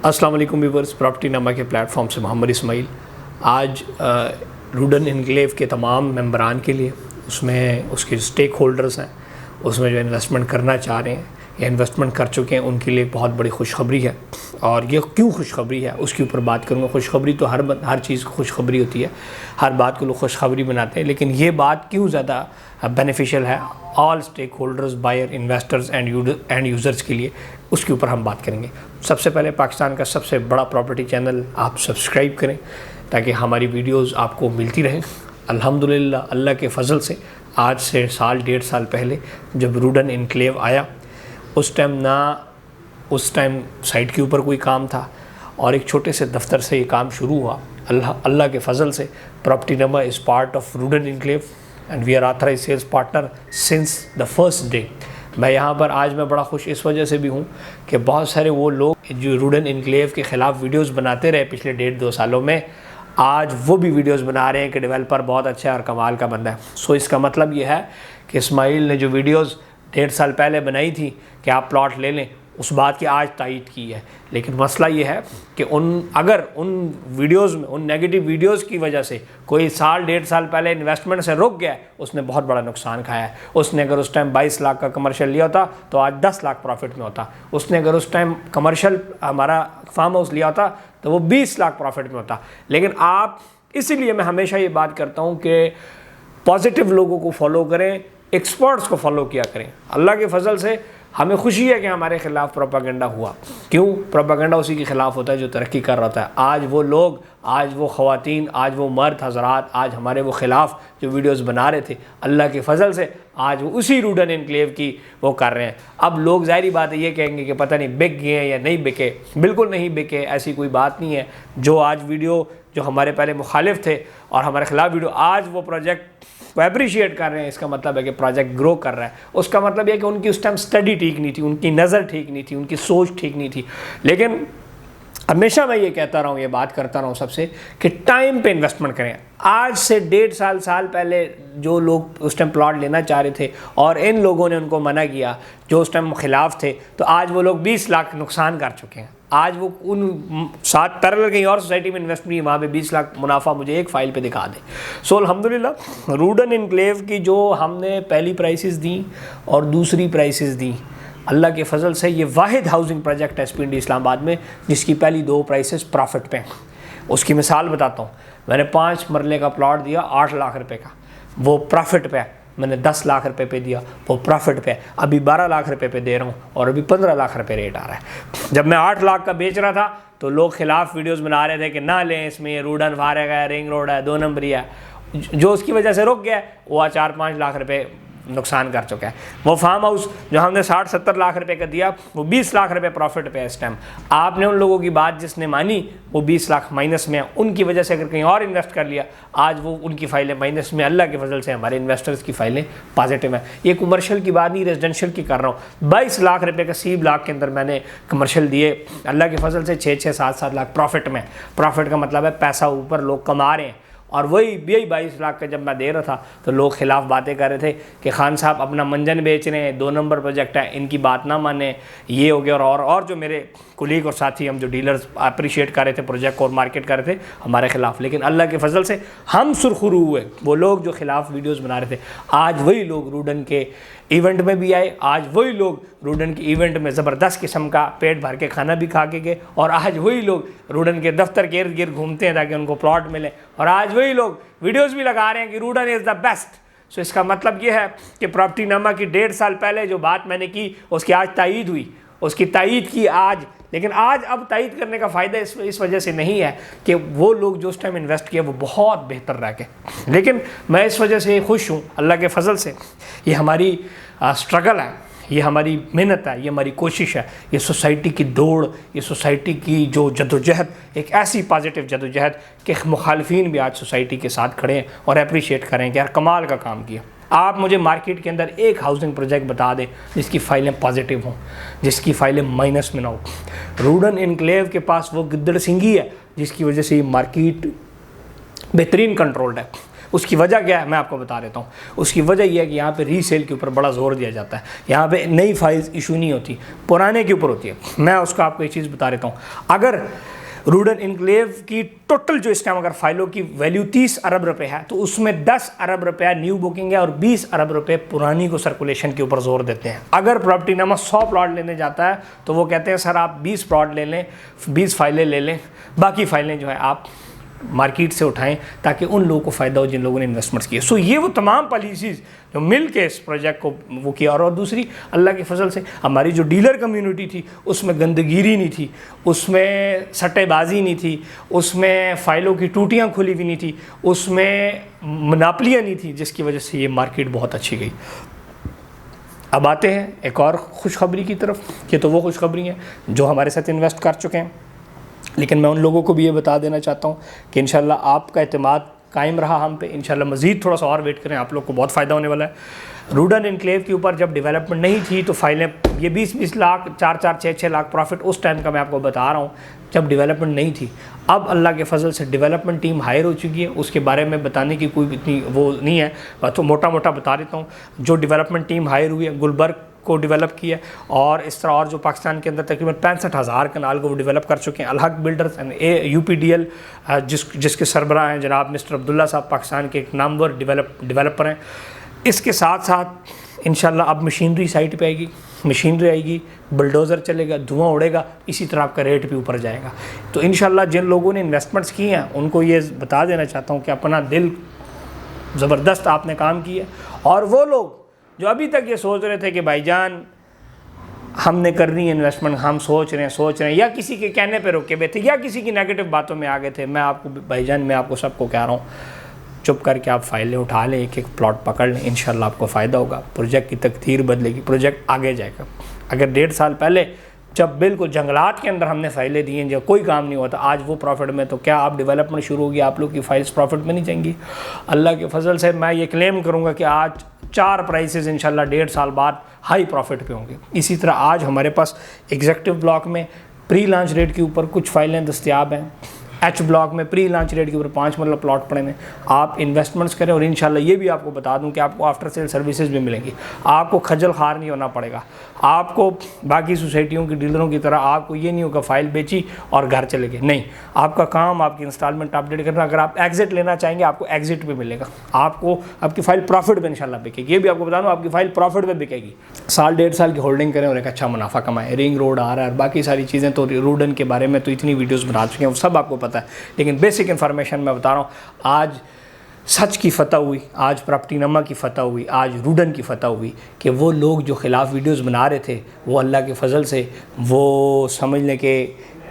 अस्सलाम वालेकुम viewers, property नामा के प्लेटफॉर्म से मोहम्मद इस्माइल। आज रूडन इनक्लेव के तमाम मेंबरान के लिए, उसमें उसके स्टेक होल्डर्स हैं, उसमें जो इन्वेस्टमेंट करना चाह रहे हैं या इन्वेस्टमेंट कर चुके हैं, उनके लिए बहुत बड़ी खुशखबरी है। और ये क्यों खुशखबरी है उसके ऊपर बात करूँगा। खुशखबरी तो हर चीज़ को खुशखबरी होती है, हर बात को लोग खुशखबरी बनाते हैं, लेकिन ये बात क्यों ज़्यादा बेनिफिशियल है all stakeholders, buyer, investors and users के लिए, उसके ऊपर हम बात करेंगे। सबसे पहले पाकिस्तान का सबसे बड़ा प्रॉपर्टी चैनल आप सब्सक्राइब करें ताकि हमारी वीडियोस आपको मिलती रहें। अल्हम्दुलिल्लाह, अल्लाह के फ़ज़ल से आज से डेढ़ साल पहले जब रूडन इनक्लेव आया, उस टाइम साइट के ऊपर कोई काम था और एक छोटे से दफ्तर से ये काम शुरू हुआ। अल्लाह के फ़ज़ल से प्रॉपर्टी नामा इज़ पार्ट ऑफ रूडन enclave and we are authorized sales partner since the first day. मैं यहाँ पर आज मैं बड़ा खुश इस वजह से भी हूँ कि बहुत सारे वो लोग जो रूडन इनक्लेव के ख़िलाफ़ वीडियोस बनाते रहे पिछले 1.5-2 सालों में, आज वो भी वीडियोस बना रहे हैं कि डेवलपर बहुत अच्छा है और कमाल का बंदा है। सो इसका मतलब ये है कि इस्माइल ने जो वीडियोस 1.5 साल पहले बनाई थी कि आप प्लॉट ले लें, उस बात की आज तायीद की है। लेकिन मसला ये है कि अगर उन वीडियोज़ में, उन नेगेटिव वीडियोज़ की वजह से कोई 1.5 साल पहले इन्वेस्टमेंट से रुक गया, उसने बहुत बड़ा नुकसान खाया है। उसने अगर उस टाइम 22 लाख का कमर्शियल लिया होता तो आज 10 लाख प्रॉफिट में होता। उसने अगर उस टाइम कमर्शियल हमारा फार्म हाउस लिया होता तो वो 20 लाख प्रॉफिट में होता। लेकिन आप, इसीलिए मैं हमेशा ये बात करता हूँ कि पॉजिटिव लोगों को फॉलो करें, एक्सपर्ट्स को फॉलो किया करें। अल्लाह के फजल से हमें खुशी है कि हमारे ख़िलाफ़ प्रोपागेंडा हुआ। क्यों? प्रोपागेंडा उसी के ख़िलाफ़ होता है जो तरक्की कर रहा होता है। आज वो लोग, आज वो ख़वातीन, आज वो मर्द हज़रात, आज हमारे वो ख़िलाफ़ जो वीडियोस बना रहे थे, अल्लाह के फजल से आज वो उसी रूडन इनक्लेव की वो कर रहे हैं। अब लोग ज़ाहिरी बात है ये कहेंगे कि पता नहीं बिक गए हैं या नहीं बिके। बिल्कुल नहीं बिके, ऐसी कोई बात नहीं है। जो आज वीडियो जो हमारे पहले मुखालिफ थे और हमारे ख़िलाफ़ वीडियो, आज वो प्रोजेक्ट वो अप्रिशिएट कर रहे हैं, इसका मतलब है कि प्रोजेक्ट ग्रो कर रहा है। उसका मतलब यह कि उनकी उस टाइम स्टडी ठीक नहीं थी, उनकी नज़र ठीक नहीं थी, उनकी सोच ठीक नहीं थी। लेकिन हमेशा मैं ये कहता रहा हूँ, ये बात करता रहा हूँ सबसे कि टाइम पे इन्वेस्टमेंट करें। आज से 1.5 साल पहले जो लोग उस टाइम प्लॉट लेना चाह रहे थे और इन लोगों ने उनको मना किया, जो उस टाइम खिलाफ थे, तो आज वो लोग 20 लाख नुकसान कर चुके हैं। आज वो उन साथ पैरेलल कहीं और सोसाइटी में इन्वेस्ट नहीं, वहाँ पे 20 लाख मुनाफा मुझे एक फ़ाइल पे दिखा दे। सो अल्हम्दुलिल्लाह, रूडन इनक्लेव की जो हमने पहली प्राइसेस दी और दूसरी प्राइसेस दी, अल्लाह के फजल से ये वाहिद हाउसिंग प्रोजेक्ट है SPND इस्लामाबाद में जिसकी पहली 2 प्राइसेस प्रॉफिट पे हैं। उसकी मिसाल बताता हूँ। मैंने 5 मरले का प्लॉट दिया 8 लाख रुपए का, वो प्रॉफिट पे है। मैंने 10 लाख रुपए पे दिया, वो प्रॉफिट पे है। अभी 12 लाख रुपए पे दे रहा हूँ और अभी 15 लाख रुपए रेट आ रहा है। जब मैं 8 लाख का बेच रहा था तो लोग खिलाफ वीडियोस बना रहे थे कि ना लें, इसमें ये रूडन फारेग है, रिंग रोड है, 2 नंबरी है। जो उसकी वजह से रुक गया वो 4-5 लाख रुपए नुकसान कर चुका है। वो फार्म हाउस जो हमने 60-70 लाख रुपए का दिया, वो 20 लाख रुपए प्रॉफिट पे है इस टाइम। आपने उन लोगों की बात जिसने मानी, वो 20 लाख माइनस में है। उनकी वजह से अगर कहीं और इन्वेस्ट कर लिया, आज वो उनकी फ़ाइलें माइनस में। अल्लाह के फजल से हमारे इन्वेस्टर्स की फ़ाइलें पॉजिटिव हैं। ये कमर्शियल की बात नहीं, रेजिडेंशियल की कर रहा हूँ। 22 लाख रुपये का 30 लाख के अंदर मैंने कमर्शियल दिए, अल्लाह के फजल से 6-6, 7-7 लाख प्रॉफिट में। प्रॉफिट का मतलब है पैसा ऊपर लोग कमा रहे हैं। और वही 22 लाख का जब मैं दे रहा था तो लोग खिलाफ बातें कर रहे थे कि खान साहब अपना मंजन बेच रहे हैं, 2 नंबर प्रोजेक्ट है, इनकी बात ना माने, ये हो गया। और जो मेरे कुलीग और साथी, हम जो डीलर्स अप्रिशिएट कर रहे थे प्रोजेक्ट को और मार्केट कर रहे थे हमारे खिलाफ। लेकिन अल्लाह के फजल से हम सुरखरू हुए। वो लोग जो खिलाफ वीडियोस बना रहे थे, आज वही लोग रूडन के इवेंट में भी आए। आज वही लोग रूडन के इवेंट में ज़बरदस्त किस्म का पेट भर के खाना भी खा के गए। और आज वही लोग रूडन के दफ्तर के इर्द गिर्द घूमते हैं ताकि उनको प्लॉट मिले। और आज वही लोग वीडियोस भी लगा रहे हैं कि रूडन इज़ द बेस्ट। सो इसका मतलब ये है कि प्रॉपर्टी नामा की 1.5 साल पहले जो बात मैंने की, उसकी आज तायीद हुई, उसकी तायीद की आज। लेकिन आज अब तायीद करने का फ़ायदा इस वजह से नहीं है कि वो लोग जो उस टाइम इन्वेस्ट किया वो बहुत बेहतर रह गए। लेकिन मैं इस वजह से खुश हूँ अल्लाह के फजल से। ये हमारी स्ट्रगल है, ये हमारी मेहनत है, ये हमारी कोशिश है, ये सोसाइटी की दौड़, ये सोसाइटी की जो जदोजहद, एक ऐसी पॉजिटिव जदोजहद कि मुखालिफिन भी आज सोसाइटी के साथ खड़े हैं और अप्रिशिएट करें कि यार कमाल का काम किया। आप मुझे मार्केट के अंदर एक हाउसिंग प्रोजेक्ट बता दें जिसकी फ़ाइलें पॉजिटिव हों, जिसकी फ़ाइलें माइनस में ना हो। रूडन इनक्लेव के पास वो गिद्दड़ सिंगी है जिसकी वजह से ये मार्केट बेहतरीन कंट्रोल्ड है। उसकी वजह क्या है मैं आपको बता देता हूँ। उसकी वजह यह है कि यहाँ पे रीसेल के ऊपर बड़ा जोर दिया जाता है। यहाँ पे नई फाइल्स इशू नहीं होती, पुराने के ऊपर होती है। मैं उसको आपको एक चीज़ बता देता हूँ, अगर रूडन इनक्लेव की टोटल जो इस टाइम अगर फाइलों की वैल्यू 30 अरब रुपए है तो उसमें 10 अरब रुपया न्यू बुकिंग है और 20 अरब रुपए पुरानी को सर्कुलेशन के ऊपर जोर देते हैं। अगर प्रॉपर्टी नामा 100 प्लॉट लेने जाता है तो वो कहते हैं सर आप 20 प्लॉट ले लें, 20 फाइलें ले लें, बाकी फाइलें जो है आप मार्केट से उठाएं ताकि उन लोगों को फ़ायदा हो जिन लोगों ने इन्वेस्टमेंट्स किए। सो ये वो तमाम पॉलिसीज़ जो मिल के इस प्रोजेक्ट को वो किया। और दूसरी अल्लाह के फजल से हमारी जो डीलर कम्युनिटी थी उसमें गंदगिरी नहीं थी, उसमें सट्टेबाजी नहीं थी, उसमें फ़ाइलों की टूटियाँ खुली हुई नहीं थी, उसमें मुनापलियाँ नहीं थी, जिसकी वजह से ये मार्केट बहुत अच्छी गई। अब आते हैं एक और खुशखबरी की तरफ। ये तो वो खुशखबरी हैं जो हमारे साथ इन्वेस्ट कर चुके हैं, लेकिन मैं उन लोगों को भी ये बता देना चाहता हूँ कि इंशाल्लाह आपका एतमाद कायम रहा हम पे। इंशाल्लाह मज़ीद थोड़ा सा और वेट करें, आप लोग को बहुत फ़ायदा होने वाला है। रूडन इनक्लेव के ऊपर जब डेवलपमेंट नहीं थी तो फाइलें ये 20-20 लाख 4-4 6-6 लाख प्रॉफिट उस टाइम का मैं आपको बता रहा हूँ जब डेवलपमेंट नहीं थी। अब अल्लाह के फजल से डेवलपमेंट टीम हायर हो चुकी है, उसके बारे में बताने की कोई इतनी वो नहीं है, तो मोटा मोटा बता देता हूँ। जो डेवलपमेंट टीम हायर हुई है गुलबर्ग को डेवलप किया और इस तरह और जो पाकिस्तान के अंदर तकरीबन 65,000 कनाल को वो डेवलप कर चुके हैं। अलहक बिल्डर्स एंड UPDL जिसके सरबराह हैं जनाब मिस्टर अब्दुल्ला साहब, पाकिस्तान के एक नामवर डेवलपर हैं। इसके साथ साथ इंशाल्लाह अब मशीनरी साइट पे आएगी, मशीनरी आएगी, बुलडोज़र चलेगा, धुआं उड़ेगा, इसी तरह आपका रेट भी ऊपर जाएगा। तो इंशाल्लाह जिन लोगों ने इन्वेस्टमेंट्स किए हैं उनको ये बता देना चाहता हूँ कि अपना दिल ज़बरदस्त आपने काम किया। और वो लोग जो अभी तक ये सोच रहे थे कि भाईजान हमने करनी है इन्वेस्टमेंट, हम सोच रहे हैं या किसी के कहने पे रुके हुए थे या किसी की नेगेटिव बातों में आ गए थे, मैं आपको भाईजान मैं आपको सबको कह रहा हूँ चुप करके आप फाइलें उठा लें, एक एक प्लॉट पकड़ लें, इंशाल्लाह आपको फ़ायदा होगा। प्रोजेक्ट की तकदीर बदलेगी, प्रोजेक्ट आगे जाएगा। अगर 1.5 साल पहले जब बिल्कुल जंगलात के अंदर हमने फ़ाइलें दी हैं जब कोई काम नहीं होता, आज वो प्रॉफिट में, तो क्या आप डेवलपमेंट शुरू होगी आप लोग की फ़ाइल्स प्रॉफिट में नहीं जाएंगी? अल्लाह के फजल से मैं ये क्लेम करूँगा कि आज 4 प्राइसेस इंशाल्लाह 1.5 साल बाद हाई प्रॉफिट पे होंगे। इसी तरह आज हमारे पास एग्जेक्टिव ब्लॉक में प्री लॉन्च रेट के ऊपर कुछ फाइलें दस्तियाब हैं, H ब्लॉक में प्री लॉन्च रेट के ऊपर 5 मतलब प्लॉट पड़े हैं। आप इन्वेस्टमेंट्स करें और इंशाल्लाह ये भी आपको बता दूं कि आपको आफ्टर सेल सर्विसेज भी मिलेंगी। आपको खजल खार नहीं होना पड़ेगा। आपको बाकी सोसाइटियों की डीलरों की तरह आपको ये नहीं होगा फ़ाइल बेची और घर चले गए, नहीं। आपका काम आपकी इंस्टॉलमेंट अपडेट करना। अगर आप एग्जिट लेना चाहेंगे आपको एग्जिट पे मिलेगा, आपको आपकी फ़ाइल प्रॉफिट में इंशाल्लाह बिकेगी। ये भी आपको बता दूँ आपकी फ़ाइल प्रॉफिट में बिकेगी। 1.5 साल की होल्डिंग करें और एक अच्छा मुनाफा कमाएं। रिंग रोड आ रहा है और बाकी सारी चीज़ें, तो रूडन के बारे में तो इतनी वीडियोज़ बना चुके हैं वो सब आपको पता है, लेकिन बेसिक इन्फॉर्मेशन मैं बता रहा हूँ। आज सच की फतह हुई, आज प्रॉपर्टी नमा की फतह हुई, आज रूडन की फतह हुई कि वो लोग जो खिलाफ वीडियोस बना रहे थे वो अल्लाह के फजल से वो समझ लें कि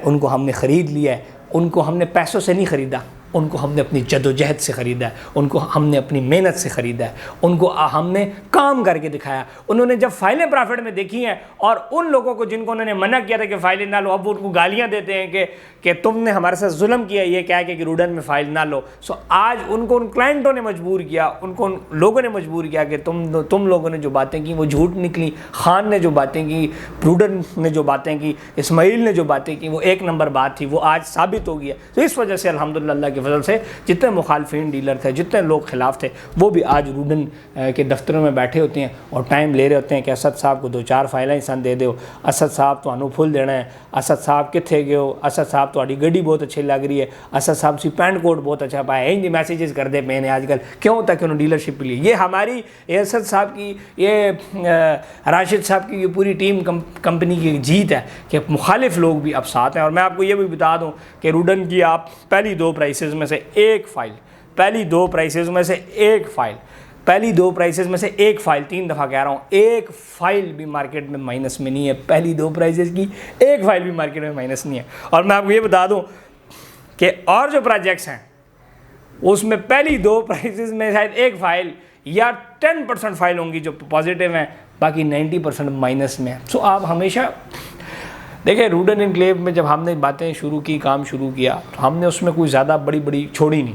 उनको हमने ख़रीद लिया है। उनको हमने पैसों से नहीं ख़रीदा, उनको हमने अपनी जदोजहद से ख़रीदा है, उनको हमने अपनी मेहनत से ख़रीदा है, उनको हमने काम करके दिखाया। उन्होंने जब फ़ाइलें प्रॉफिट में देखी हैं और उन लोगों को जिनको उन्होंने मना किया था कि फ़ाइलें ना लो, अब वो उनको गालियाँ देते हैं कि तुमने हमारे साथ जुल्म किया, ये क्या है कि रूडन में फ़ाइल ना लो। सो आज उनको उन क्लाइंटों ने मजबूर किया, उनको उन लोगों ने मजबूर किया कि तुम लोगों ने जो बातें की वो झूठ निकली। खान ने जो बातें की, रूडन ने जो बातें की, इस्माइल ने जो बातें की वो 1 नंबर बात थी, वो आज साबित हो गया। तो इस वजह से अल्हम्दुलिल्लाह की फजल से जितने मुखालफिन डीलर थे, जितने लोग खिलाफ थे, वो भी आज रूडन के दफ्तरों में बैठे होते हैं और टाइम ले रहे होते हैं कि असद साहब को 2-4 फाइलें सन दे दो, असद साहब तो फुल देना है, असद साहब किथे गए हो, असद साहब तो गड्डी बहुत अच्छी लग रही है, असद साहब सी पैंट कोट बहुत अच्छा पाया, इंज मैसेजेस कर दे मैंने आजकल क्यों तक उन्होंने डीलरशिप के लिए। ये हमारी असद साहब की, ये राशिद साहब की ये पूरी टीम कंपनी की जीत है कि मुखालिफ लोग भी अब साथ हैं। और मैं आपको ये भी बता दूं कि रूडन की आप पहली 2 प्राइसेस में से एक फ़ाइल, पहली 2 प्राइसेस में से एक फ़ाइल, पहली 2 प्राइसेस में से एक फ़ाइल, 3 दफ़ा कह रहा हूँ, एक फ़ाइल भी मार्केट में माइनस में नहीं है। पहली 2 प्राइसेस की एक फ़ाइल भी मार्केट में माइनस नहीं है। और मैं आपको ये बता दूँ कि और जो प्रोजेक्ट्स हैं उसमें पहली 2 प्राइसेस में शायद एक फ़ाइल या 10% फ़ाइल होंगी जो पॉजिटिव हैं, बाकी 90% माइनस में है। सो आप हमेशा देखिए, रूडन इनक्लेव में जब हमने बातें शुरू की, काम शुरू किया, तो हमने उसमें कोई ज़्यादा बड़ी छोड़ी नहीं।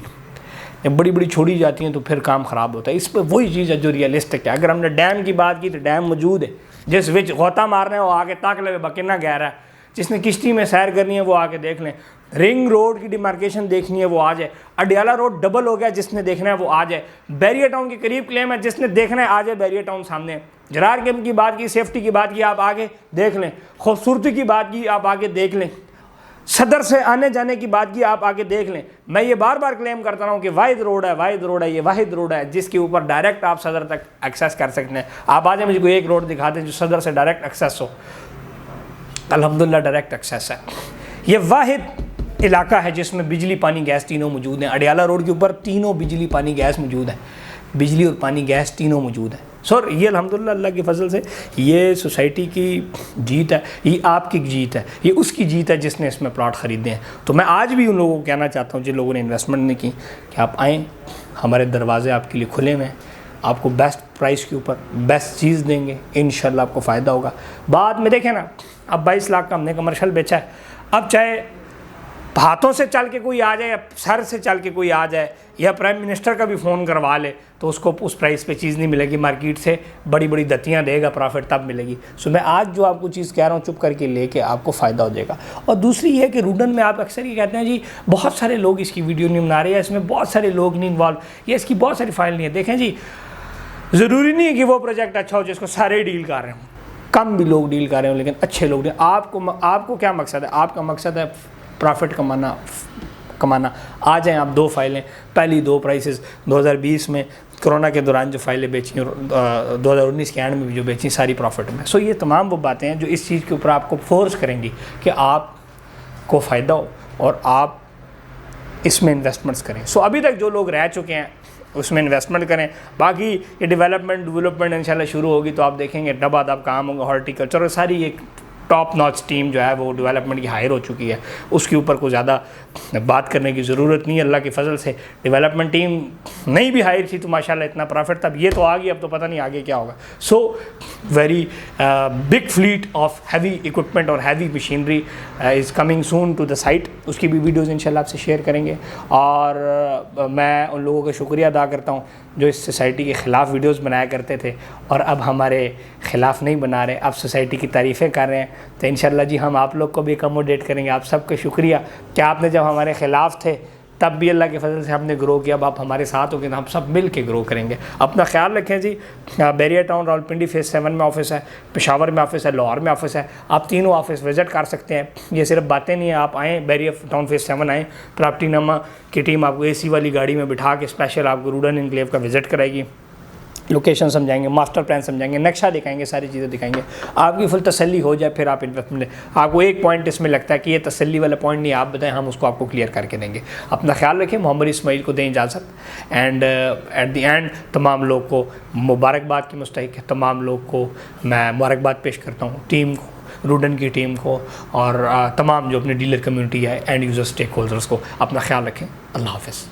जब बड़ी छोड़ी जाती हैं तो फिर काम ख़राब होता है। इस पर वही चीज़ है जो रियलिस्टिक है। अगर हमने डैम की बात की तो डैम मौजूद है, जिस विच गोता मारना है वो आगे ताक ले बकिना गहरा है, जिसने किश्ती में सैर करनी है वो आके देख लें। रिंग रोड की डिमार्केशन देखनी है वो आ जाए। अडियाला रोड डबल हो गया, जिसने देखना है वो आ जाए। बैरियर टाउन के करीब क्लेम है, जिसने देखना है आ जाए बैरियर टाउन सामने। जरार गेम की बात की, सेफ्टी की बात की, आप आगे देख लें। खूबसूरती की बात की, आप आगे देख लें। सदर से आने जाने की बात की, आप आगे देख लें। मैं ये बार बार क्लेम करता रहा हूँ कि वाहिद रोड है, वाहिद रोड है, ये वाहिद रोड है जिसके ऊपर डायरेक्ट आप सदर तक एक्सेस कर सकते हैं। आप आ जाए, मुझे कोई एक रोड दिखा दें जो सदर से डायरेक्ट एक्सेस हो। अल्हम्दुलिल्लाह डायरेक्ट एक्सेस है। ये वाहिद इलाका है जिसमें बिजली पानी गैस तीनों मौजूद हैं। अडियाला रोड के ऊपर तीनों बिजली पानी गैस मौजूद है। बिजली और पानी गैस तीनों मौजूद है। सर ये अल्हम्दुलिल्लाह अल्लाह के फजल से ये सोसाइटी की जीत है, ये आपकी जीत है, ये उसकी जीत है जिसने इसमें प्लॉट ख़रीदे हैं। तो मैं आज भी उन लोगों को कहना चाहता हूँ जिन लोगों ने इन्वेस्टमेंट नहीं की कि आप आएँ, हमारे दरवाजे आपके लिए खुले हुए हैं। आपको बेस्ट प्राइस के ऊपर बेस्ट चीज़ देंगे, इंशाल्लाह आपको फ़ायदा होगा। बाद में देखें ना, अब 22 लाख का हमने कमर्शियल बेचा है। अब चाहे हाथों से चल के कोई आ जाए या सर से चल के कोई आ जाए या प्राइम मिनिस्टर का भी फ़ोन करवा ले तो उसको उस प्राइस पे चीज़ नहीं मिलेगी। मार्केट से बड़ी बड़ी दतियाँ देगा प्रॉफिट तब मिलेगी। सो मैं आज जो आपको चीज़ कह रहा हूँ चुप करके लेके आपको फ़ायदा हो जाएगा। और दूसरी ये कि रूडन में आप अक्सर ये कहते हैं जी बहुत सारे लोग इसकी वीडियो नहीं बना रहे हैं, इसमें बहुत सारे लोग नहीं इन्वॉल्व, ये इसकी बहुत सारी फाइल नहीं है। देखें जी, ज़रूरी नहीं है कि वो प्रोजेक्ट अच्छा हो जिसको सारे डील कर रहे हों, कम भी लोग डील कर रहे हो लेकिन अच्छे लोग डील। आपको क्या मकसद है? आपका मकसद है प्रॉफिट कमाना। आ जाएं आप, 2 फाइलें, पहली 2 प्राइसेस 2020 में कोरोना के दौरान जो फाइलें बेची और 2019 के एंड में भी जो बेची, सारी प्रॉफिट में। सो ये तमाम वो बातें हैं जो इस चीज़ के ऊपर आपको फोर्स करेंगी कि आपको फ़ायदा हो और आप इसमें इन्वेस्टमेंट्स करें। सो अभी तक जो लोग रह चुके हैं उसमें इन्वेस्टमेंट करें। बाकी ये डेवलपमेंट इंशाल्लाह शुरू होगी तो आप देखेंगे दबादब काम होगा। हॉर्टिकल्चर और सारी एक टॉप नॉच टीम जो है वो डेवलपमेंट की हायर हो चुकी है, उसके ऊपर कोई ज़्यादा बात करने की ज़रूरत नहीं है। अल्लाह के फजल से डेवलपमेंट टीम नहीं भी हायर थी तो माशाल्लाह इतना प्रॉफिट था। ये तो आ गई, अब तो पता नहीं आगे क्या होगा। So very big fleet of heavy equipment और heavy machinery is coming soon to the site. उसकी भी वीडियोज़ इंशाल्लाह आपसे शेयर करेंगे। और मैं उन लोगों का शुक्रिया अदा करता हूँ जो इस सोसाइटी के ख़िलाफ़ वीडियोज़ बनाया करते थे और अब हमारे ख़िलाफ़ नहीं बना रहे, अब सोसाइटी की तारीफ़ें कर रहे हैं। तो इंशाल्लाह जी हम आप लोग को भी अकोमोडेट करेंगे। आप सबका शुक्रिया कि आपने जब हमारे ख़िलाफ़ थे तब भी अल्लाह के फजल से हमने ग्रो किया। अब आप हमारे साथ हो गए तो हम सब मिल के ग्रो करेंगे। अपना ख्याल रखें जी। बैरियर टाउन रावलपिंडी फेज़ 7 में ऑफिस है, पेशावर में ऑफिस है, लाहौर में ऑफिस है। आप तीनों ऑफिस विज़िट कर सकते हैं। ये सिर्फ बातें नहीं है, आप आएँ बैरियर टाउन फेज़ 7 आएँ। प्रॉपर्टी नमा की टीम आपको AC वाली गाड़ी में बिठा के स्पेशल आपको रूडन इनक्लेव का विज़िट कराएगी। लोकेशन समझाएंगे, मास्टर प्लान समझाएंगे, नक्शा दिखाएंगे, सारी चीज़ें दिखाएंगे। आपकी फुल तसल्ली हो जाए फिर आप इन्वेस्टमेंट। आपको एक पॉइंट इसमें लगता है कि ये तसल्ली वाला पॉइंट नहीं, आप बताएं, हम उसको आपको क्लियर करके देंगे। अपना ख्याल रखें। मोहम्मद इस्माइल को दें इजाज़त। एंड एट द एंड तमाम लोग को मुबारकबाद की मुस्तहिक है। तमाम लोग को मैं मुबारकबाद पेश करता हूँ, टीम को, रूडन की टीम को और तमाम जो अपने डीलर कम्युनिटी है, एंड यूज़र स्टेक होल्डर्स को। अपना ख्याल रखें। अल्लाह हाफ़िज़।